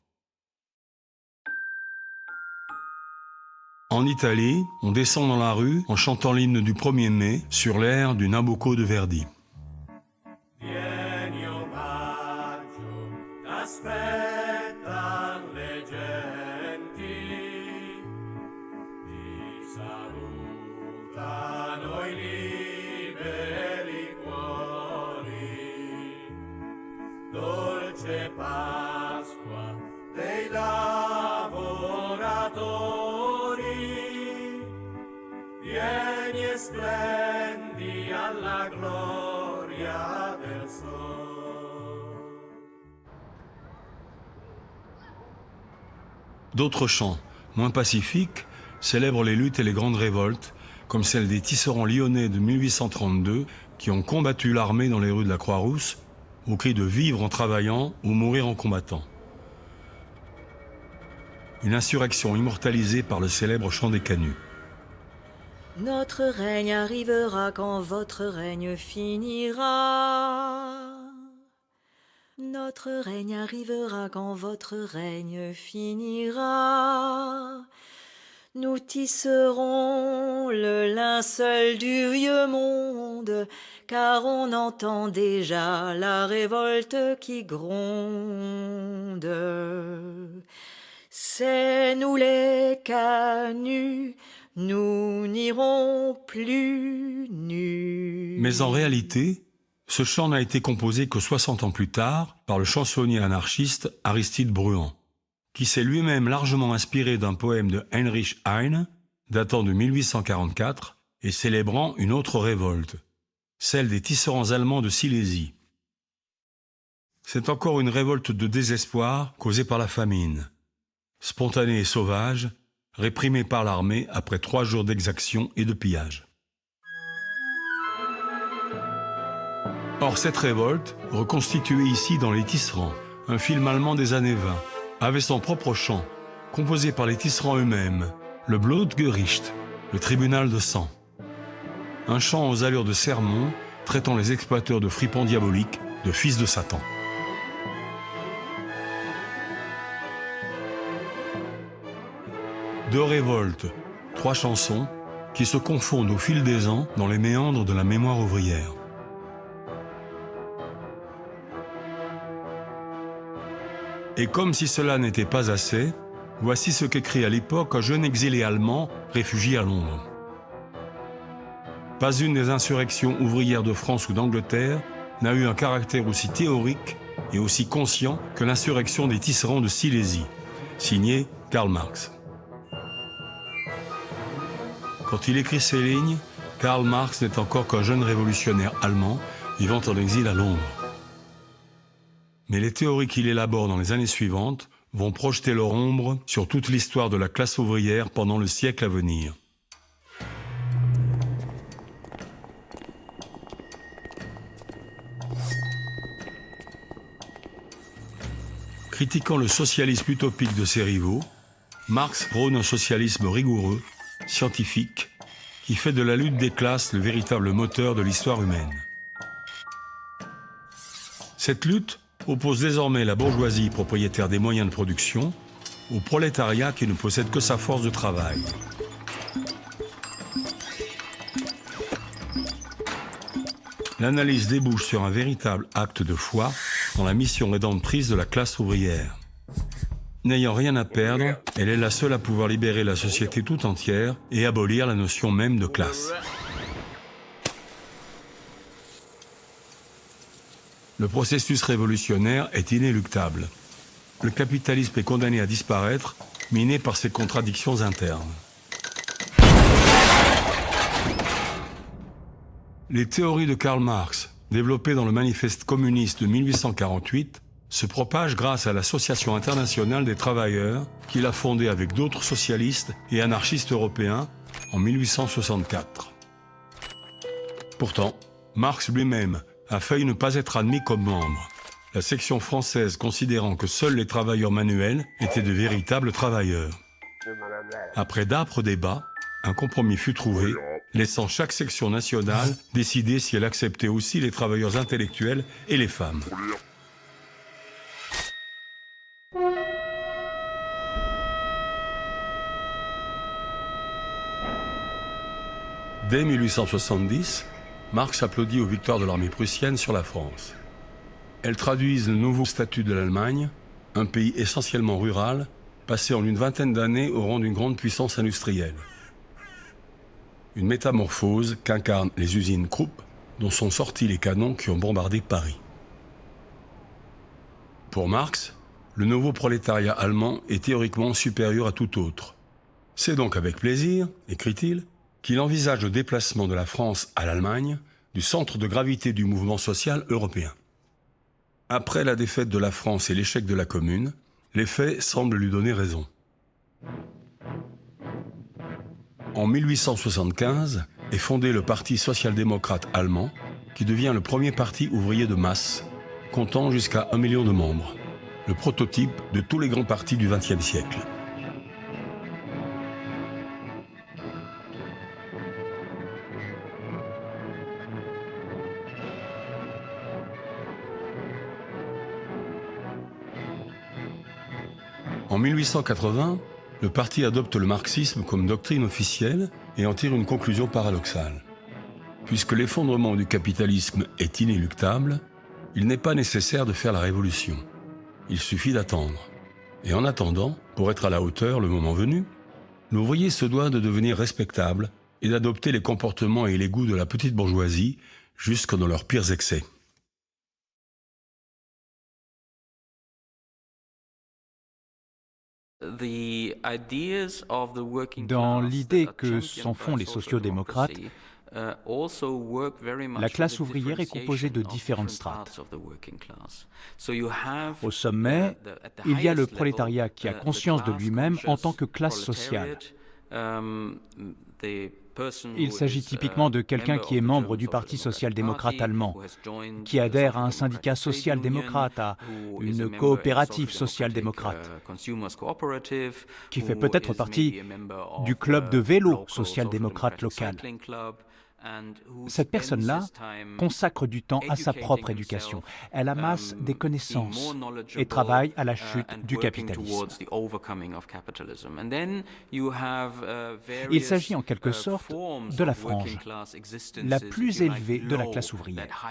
En Italie, on descend dans la rue en chantant l'hymne du 1er mai sur l'air du Nabucco de Verdi. D'autres chants, moins pacifiques, célèbrent les luttes et les grandes révoltes, comme celle des tisserands lyonnais de 1832 qui ont combattu l'armée dans les rues de la Croix-Rousse, au cri de vivre en travaillant ou mourir en combattant. Une insurrection immortalisée par le célèbre chant des canuts. Notre règne arrivera quand votre règne finira. Notre règne arrivera quand votre règne finira. Nous tisserons le linceul du vieux monde, car on entend déjà la révolte qui gronde. C'est nous les canuts, nous n'irons plus nus. Mais en réalité, ce chant n'a été composé que 60 ans plus tard par le chansonnier anarchiste Aristide Bruant, qui s'est lui-même largement inspiré d'un poème de Heinrich Heine, datant de 1844 et célébrant une autre révolte, celle des tisserands allemands de Silésie. C'est encore une révolte de désespoir causée par la famine, spontanée et sauvage, réprimée par l'armée après 3 jours d'exaction et de pillage. Or, cette révolte, reconstituée ici dans Les Tisserands, un film allemand des années 20, avait son propre chant, composé par les tisserands eux-mêmes, le Blutgericht, le tribunal de sang. Un chant aux allures de sermon, traitant les exploiteurs de fripons diaboliques, de fils de Satan. Deux révoltes, 3 chansons, qui se confondent au fil des ans dans les méandres de la mémoire ouvrière. Et comme si cela n'était pas assez, voici ce qu'écrit à l'époque un jeune exilé allemand réfugié à Londres. Pas une des insurrections ouvrières de France ou d'Angleterre n'a eu un caractère aussi théorique et aussi conscient que l'insurrection des tisserands de Silésie, signé Karl Marx. Quand il écrit ces lignes, Karl Marx n'est encore qu'un jeune révolutionnaire allemand vivant en exil à Londres. Mais les théories qu'il élabore dans les années suivantes vont projeter leur ombre sur toute l'histoire de la classe ouvrière pendant le siècle à venir. Critiquant le socialisme utopique de ses rivaux, Marx prône un socialisme rigoureux, scientifique, qui fait de la lutte des classes le véritable moteur de l'histoire humaine. Cette lutte oppose désormais la bourgeoisie propriétaire des moyens de production au prolétariat qui ne possède que sa force de travail. L'analyse débouche sur un véritable acte de foi dans la mission rédemptrice de la classe ouvrière. N'ayant rien à perdre, elle est la seule à pouvoir libérer la société tout entière et abolir la notion même de classe. Le processus révolutionnaire est inéluctable. Le capitalisme est condamné à disparaître, miné par ses contradictions internes. Les théories de Karl Marx, développées dans le Manifeste communiste de 1848, se propagent grâce à l'Association internationale des travailleurs qu'il a fondée avec d'autres socialistes et anarchistes européens en 1864. Pourtant, Marx lui-même a failli ne pas être admis comme membre, la section française considérant que seuls les travailleurs manuels étaient de véritables travailleurs. Après d'âpres débats, un compromis fut trouvé, laissant chaque section nationale décider si elle acceptait aussi les travailleurs intellectuels et les femmes. Dès 1870, Marx applaudit aux victoires de l'armée prussienne sur la France. Elles traduisent le nouveau statut de l'Allemagne, un pays essentiellement rural, passé en une vingtaine d'années au rang d'une grande puissance industrielle. Une métamorphose qu'incarnent les usines Krupp, dont sont sortis les canons qui ont bombardé Paris. Pour Marx, le nouveau prolétariat allemand est théoriquement supérieur à tout autre. C'est donc avec plaisir, écrit-il, qu'il envisage le déplacement de la France à l'Allemagne, du centre de gravité du mouvement social européen. Après la défaite de la France et l'échec de la Commune, les faits semblent lui donner raison. En 1875 est fondé le Parti social-démocrate allemand, qui devient le premier parti ouvrier de masse, comptant jusqu'à 1 million de membres, le prototype de tous les grands partis du XXe siècle. En 1880, le parti adopte le marxisme comme doctrine officielle et en tire une conclusion paradoxale. Puisque l'effondrement du capitalisme est inéluctable, il n'est pas nécessaire de faire la révolution. Il suffit d'attendre. Et en attendant, pour être à la hauteur le moment venu, l'ouvrier se doit de devenir respectable et d'adopter les comportements et les goûts de la petite bourgeoisie jusque dans leurs pires excès. Dans l'idée que s'en font les sociodémocrates, la classe ouvrière est composée de différentes strates. Au sommet, il y a le prolétariat qui a conscience de lui-même en tant que classe sociale. Il s'agit typiquement de quelqu'un qui est membre du Parti social-démocrate allemand, qui adhère à un syndicat social-démocrate, à une coopérative social-démocrate, qui fait peut-être partie du club de vélo social-démocrate local. Cette personne-là consacre du temps à sa propre éducation. Elle amasse des connaissances et travaille à la chute du capitalisme. Il s'agit en quelque sorte de la frange la plus élevée de la classe ouvrière.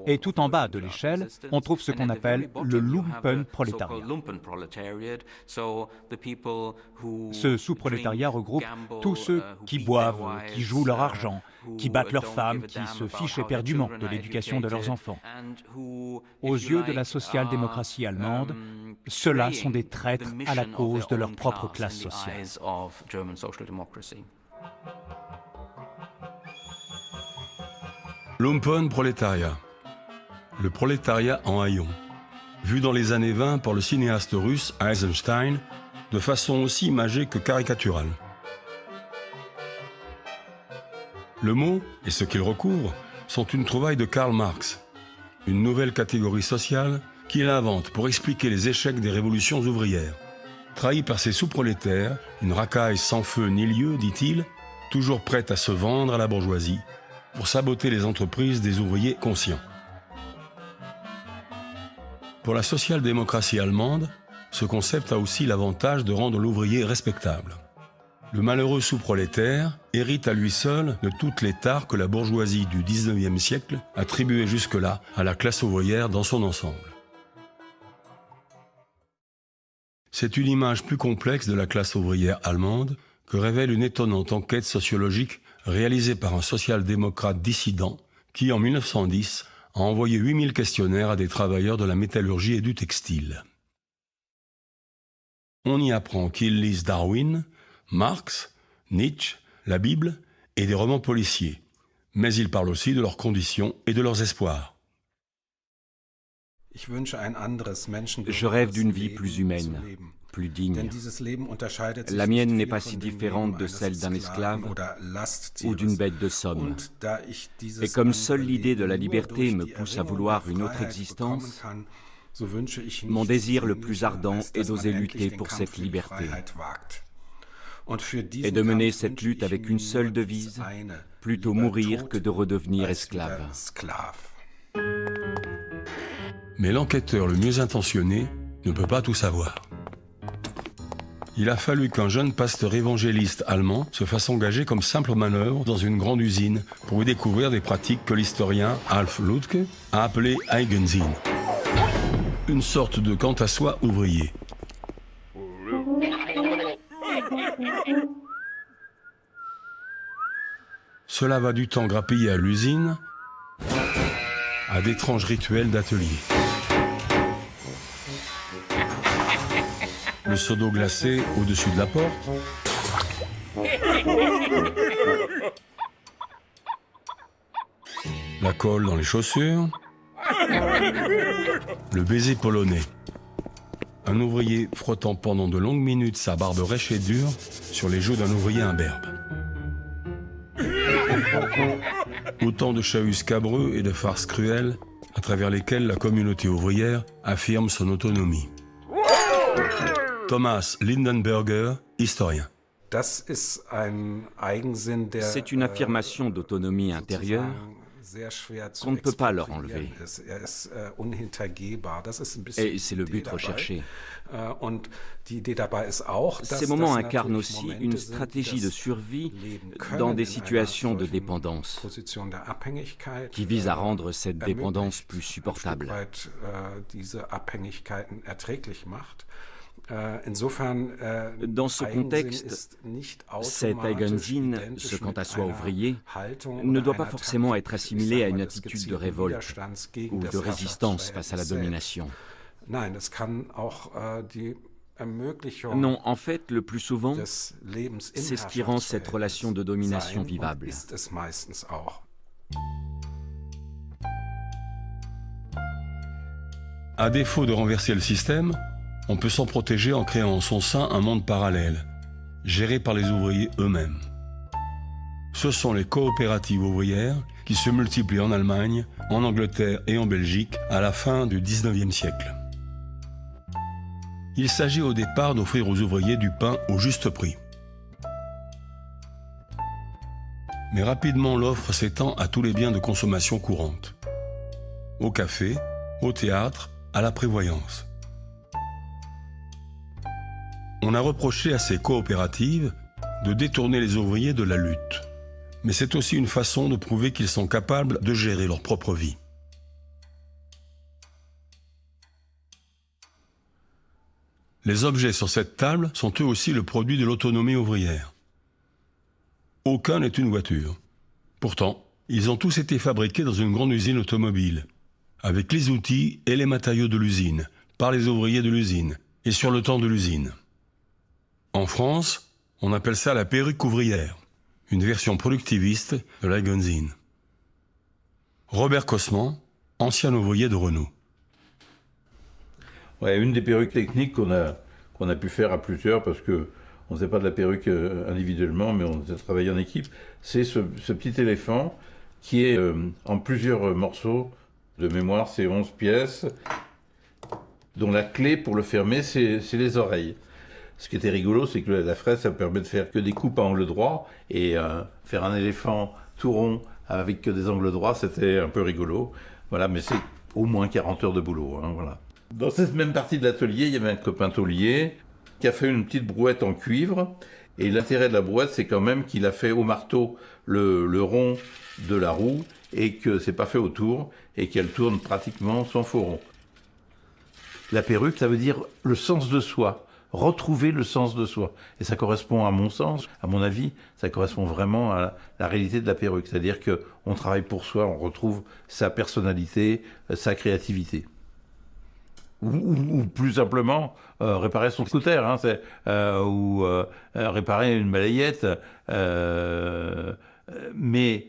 Et tout en bas de l'échelle, on trouve ce qu'on appelle le Lumpenprolétariat. Ce sous-prolétariat regroupe tous ceux qui boivent, qui jouent leur argent, qui battent leurs femmes, qui se fichent éperdument de l'éducation de leurs enfants. Aux yeux de la social-démocratie allemande, ceux-là sont des traîtres à la cause de leur propre classe sociale. Lumpenprolétariat. Le prolétariat en haillons. Vu dans les années 20 par le cinéaste russe Eisenstein, de façon aussi imagée que caricaturale. Le mot et ce qu'il recouvre sont une trouvaille de Karl Marx, une nouvelle catégorie sociale qu'il invente pour expliquer les échecs des révolutions ouvrières. Trahi par ses sous-prolétaires, une racaille sans feu ni lieu, dit-il, toujours prête à se vendre à la bourgeoisie, pour saboter les entreprises des ouvriers conscients. Pour la social-démocratie allemande, ce concept a aussi l'avantage de rendre l'ouvrier respectable. Le malheureux sous-prolétaire hérite à lui seul de toutes les tares que la bourgeoisie du XIXe siècle attribuait jusque-là à la classe ouvrière dans son ensemble. C'est une image plus complexe de la classe ouvrière allemande que révèle une étonnante enquête sociologique réalisée par un social-démocrate dissident qui, en 1910, a envoyé 8000 questionnaires à des travailleurs de la métallurgie et du textile. On y apprend qu'ils lisent Darwin, Marx, Nietzsche, la Bible et des romans policiers, mais ils parlent aussi de leurs conditions et de leurs espoirs. Je rêve d'une vie plus humaine, plus digne. La mienne n'est pas si différente de celle d'un esclave ou d'une bête de somme. Et comme seule l'idée de la liberté me pousse à vouloir une autre existence, mon désir le plus ardent est d'oser lutter pour cette liberté. Et de mener cette lutte avec une seule devise, plutôt mourir que de redevenir esclave. Mais l'enquêteur le mieux intentionné ne peut pas tout savoir. Il a fallu qu'un jeune pasteur évangéliste allemand se fasse engager comme simple manœuvre dans une grande usine pour y découvrir des pratiques que l'historien Alf Lüdtke a appelées Eigensinn, une sorte de quant à soi ouvrier. Cela va du temps grappillé à l'usine à d'étranges rituels d'atelier. Le seau d'eau glacé au-dessus de la porte. La colle dans les chaussures. Le baiser polonais. Un ouvrier frottant pendant de longues minutes sa barbe rêche et dure sur les joues d'un ouvrier imberbe. Autant de chahuts scabreux et de farces cruelles à travers lesquelles la communauté ouvrière affirme son autonomie. Thomas Lindenberger, historien. C'est une affirmation d'autonomie intérieure qu'on ne peut pas leur enlever. Et c'est le but recherché. Ces moments incarnent aussi une stratégie de survie dans des situations de dépendance qui vise à rendre cette dépendance plus supportable. Dans ce contexte, cet Eigensinn, ce quant à soi ouvrier, ne doit pas forcément être assimilé à une attitude de révolte ou de résistance face à la domination. Non, en fait, le plus souvent, c'est ce qui rend cette relation de domination vivable. À défaut de renverser le système, on peut s'en protéger en créant en son sein un monde parallèle, géré par les ouvriers eux-mêmes. Ce sont les coopératives ouvrières qui se multiplient en Allemagne, en Angleterre et en Belgique à la fin du XIXe siècle. Il s'agit au départ d'offrir aux ouvriers du pain au juste prix. Mais rapidement l'offre s'étend à tous les biens de consommation courante. Au café, au théâtre, à la prévoyance. On a reproché à ces coopératives de détourner les ouvriers de la lutte. Mais c'est aussi une façon de prouver qu'ils sont capables de gérer leur propre vie. Les objets sur cette table sont eux aussi le produit de l'autonomie ouvrière. Aucun n'est une voiture. Pourtant, ils ont tous été fabriqués dans une grande usine automobile, avec les outils et les matériaux de l'usine, par les ouvriers de l'usine, et sur le temps de l'usine. En France, on appelle ça la perruque ouvrière, une version productiviste de l'Eigensinn. Robert Cosman, ancien ouvrier de Renault. Ouais, une des perruques techniques qu'on a pu faire à plusieurs, parce qu'on ne faisait pas de la perruque individuellement, mais on a travaillé en équipe, c'est ce petit éléphant qui est en plusieurs morceaux. De mémoire, c'est 11 pièces, dont la clé pour le fermer, c'est les oreilles. Ce qui était rigolo, c'est que la fraise, ça permet de faire que des coupes à angle droit, et faire un éléphant tout rond avec que des angles droits, c'était un peu rigolo. Voilà, mais c'est au moins 40 heures de boulot. Hein, voilà. Dans cette même partie de l'atelier, il y avait un copain taulier qui a fait une petite brouette en cuivre. Et l'intérêt de la brouette, c'est quand même qu'il a fait au marteau le rond de la roue et que c'est pas fait autour et qu'elle tourne pratiquement sans faux rond. La perruque, ça veut dire le sens de soi, retrouver le sens de soi. Et ça correspond à mon sens, à mon avis, ça correspond vraiment à la réalité de la perruque. C'est-à-dire qu'on travaille pour soi, on retrouve sa personnalité, sa créativité. Ou plus simplement réparer son scooter, hein, ou réparer une balayette. Mais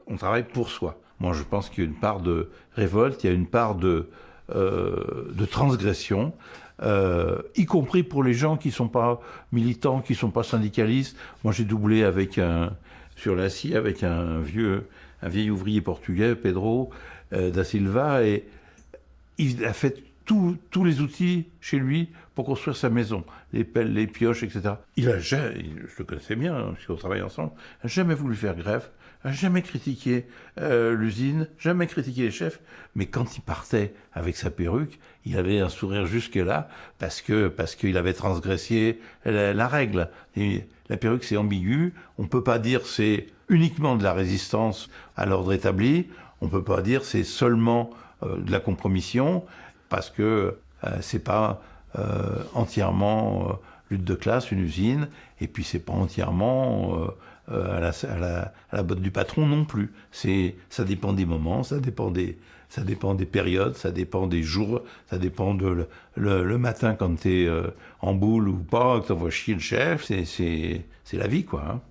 on travaille pour soi. Moi, je pense qu'il y a une part de révolte, il y a une part de transgression, y compris pour les gens qui ne sont pas militants, qui ne sont pas syndicalistes. Moi, j'ai doublé sur l'acier avec un vieil ouvrier portugais, Pedro da Silva, et il a fait tous les outils chez lui pour construire sa maison, les pelles, les pioches, etc. Je le connaissais bien, hein, puisqu'on travaille ensemble, n'a jamais voulu faire grève, n'a jamais critiqué l'usine, jamais critiqué les chefs, mais quand il partait avec sa perruque, il avait un sourire jusque-là, parce qu'il avait transgressé la règle. Et la perruque, c'est ambigu, on ne peut pas dire c'est uniquement de la résistance à l'ordre établi, on ne peut pas dire c'est seulement de la compromission, parce que c'est pas entièrement lutte de classe, une usine, et puis c'est pas entièrement à la botte du patron non plus. Ça dépend des moments, ça dépend des périodes, ça dépend des jours, ça dépend le matin quand t'es en boule ou pas, que t'envoies chier le chef, c'est la vie, quoi. Hein.